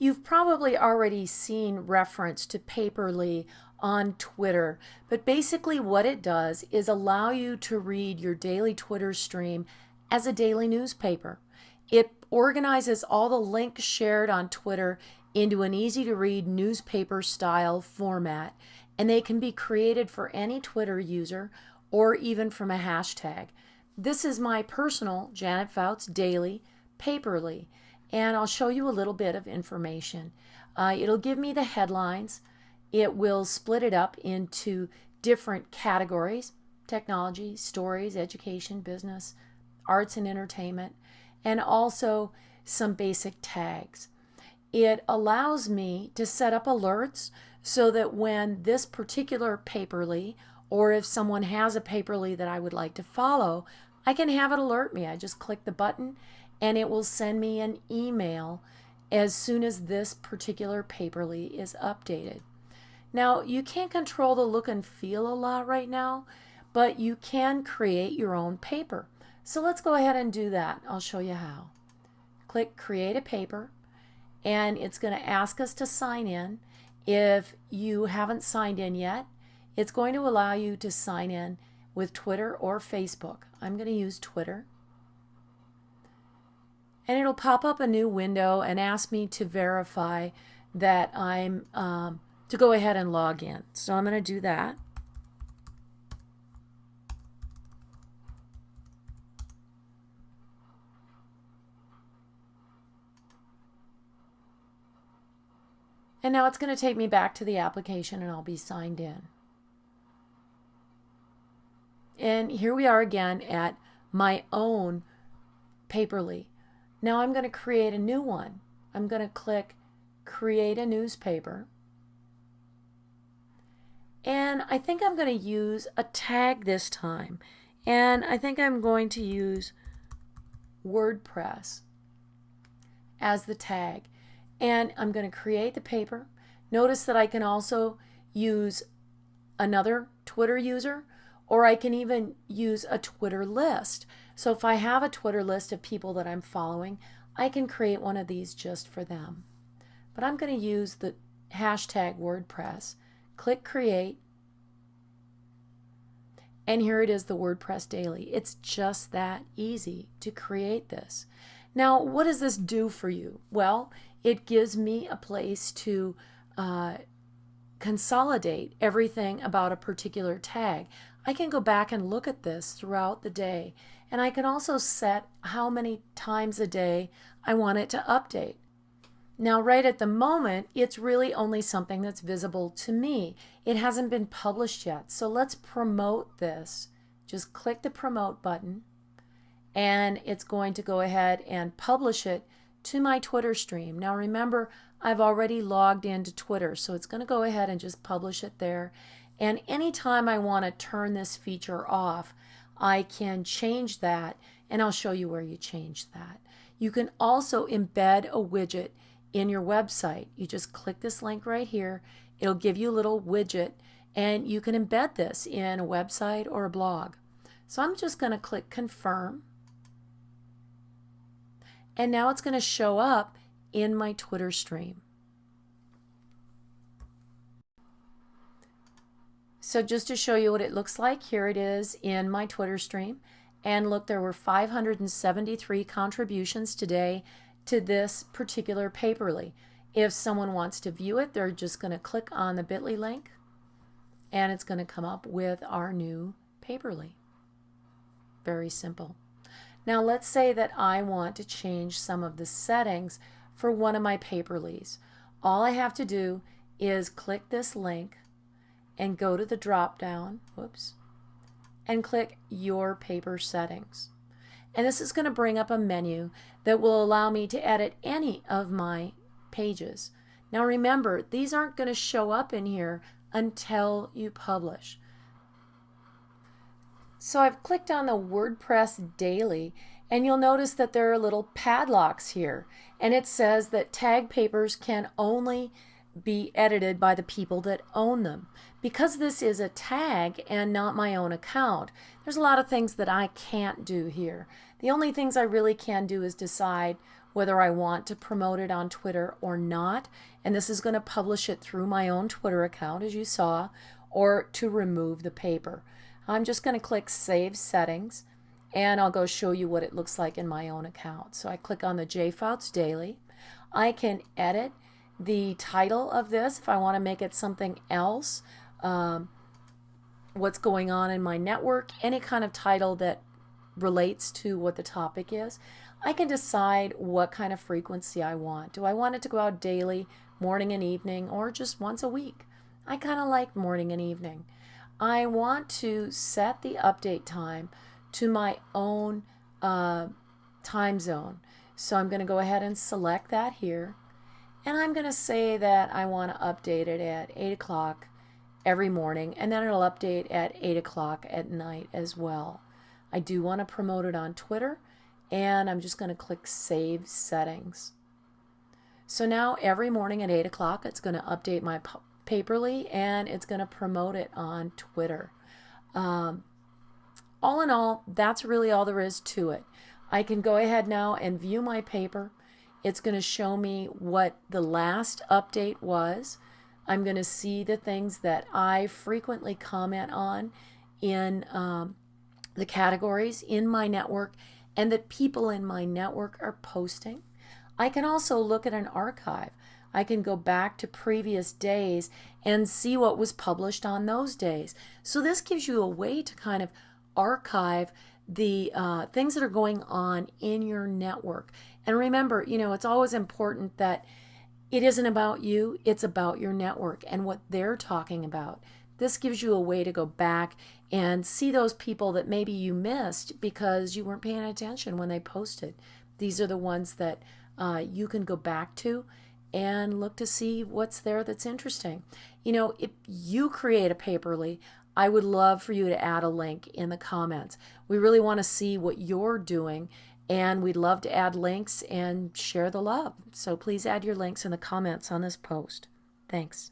You've probably already seen reference to Paper.li on Twitter, but basically what it does is allow you to read your daily Twitter stream as a daily newspaper. It organizes all the links shared on Twitter into an easy-to-read newspaper-style format, and they can be created for any Twitter user or even from a hashtag. This is my personal JFouts Daily Paper.li, and I'll show you a little bit of information. It'll give me the headlines. It will split it up into different categories: technology, stories, education, business, arts and entertainment, and also some basic tags. It allows me to set up alerts so that when this particular Paper.li, or if someone has a Paper.li that I would like to follow, I can have it alert me. I just click the button and it will send me an email as soon as this particular Paper.li is updated. Now, you can't control the look and feel a lot right now, but you can create your own paper. So let's go ahead and do that. I'll show you how. Click Create a Paper, and it's going to ask us to sign in. If you haven't signed in yet, it's going to allow you to sign in with Twitter or Facebook. I'm going to use Twitter. And it'll pop up a new window and ask me to verify that I'm to go ahead and log in. So I'm going to do that. And now it's going to take me back to the application and I'll be signed in. And here we are again at my own Paper.li. Now I'm going to create a new one. I'm going to click Create a Newspaper. And I think I'm going to use a tag this time. And I think I'm going to use WordPress as the tag. And I'm going to create the paper. Notice that I can also use another Twitter user, or I can even use a Twitter list. So if I have a Twitter list of people that I'm following, I can create one of these just for them. But I'm going to use the hashtag WordPress. Click Create. And here it is, the WordPress Daily. It's just that easy to create this. Now, what does this do for you? Well, it gives me a place to consolidate everything about a particular tag. I can go back and look at this throughout the day, and I can also set how many times a day I want it to update. Now, right at the moment, it's really only something that's visible to me. It hasn't been published yet, so let's promote this. Just click the promote button, and it's going to go ahead and publish it to my Twitter stream. Now remember, I've already logged into Twitter, so it's going to go ahead and just publish it there. And anytime I want to turn this feature off, I can change that, and I'll show you where you change that. You can also embed a widget in your website. You just click this link right here. It'll give you a little widget, and you can embed this in a website or a blog. So I'm just going to click Confirm. And now it's going to show up in my Twitter stream. So just to show you what it looks like, here it is in my Twitter stream. And look, there were 573 contributions today to this particular Paper.li. If someone wants to view it, they're just going to click on the bit.ly link, and it's going to come up with our new Paper.li. Very simple. Now let's say that I want to change some of the settings for one of my Paper.lis. All I have to do is click this link and go to the drop down, and click Your Paper Settings. And this is going to bring up a menu that will allow me to edit any of my pages. Now remember, these aren't going to show up in here until you publish. So I've clicked on the WordPress Daily, and you'll notice that there are little padlocks here, and it says that tag papers can only be edited by the people that own them. Because this is a tag and not my own account, there's a lot of things that I can't do here. The only things I really can do is decide whether I want to promote it on Twitter or not. And this is going to publish it through my own Twitter account, as you saw, or to remove the paper. I'm just going to click Save Settings, and I'll go show you what it looks like in my own account. So I click on the JFouts Daily. I can edit the title of this if I want to make it something else, what's going on in my network, any kind of title that relates to what the topic is. I can decide what kind of frequency I want. Do I want it to go out daily, morning and evening, or just once a week? I kind of like morning and evening. I want to set the update time to my own time zone. So I'm going to go ahead and select that here. And I'm going to say that I want to update it at 8 o'clock every morning, and then it'll update at 8 o'clock at night as well. I do want to promote it on Twitter, and I'm just going to click Save Settings. So now every morning at 8 o'clock it's going to update my Paper.li, and it's going to promote it on Twitter. All in all, that's really all there is to it. I can go ahead now and view my paper. It's going to show me what the last update was. I'm going to see the things that I frequently comment on in the categories in my network and that people in my network are posting. I can also look at an archive. I can go back to previous days and see what was published on those days. So this gives you a way to kind of archive the things that are going on in your network. And remember, it's always important that it isn't about you, it's about your network and what they're talking about. This gives you a way to go back and see those people that maybe you missed because you weren't paying attention when they posted. These are the ones that you can go back to and look to see what's there that's interesting. If you create a Paper.li, I would love for you to add a link in the comments. We really want to see what you're doing, and we'd love to add links and share the love. So please add your links in the comments on this post. Thanks.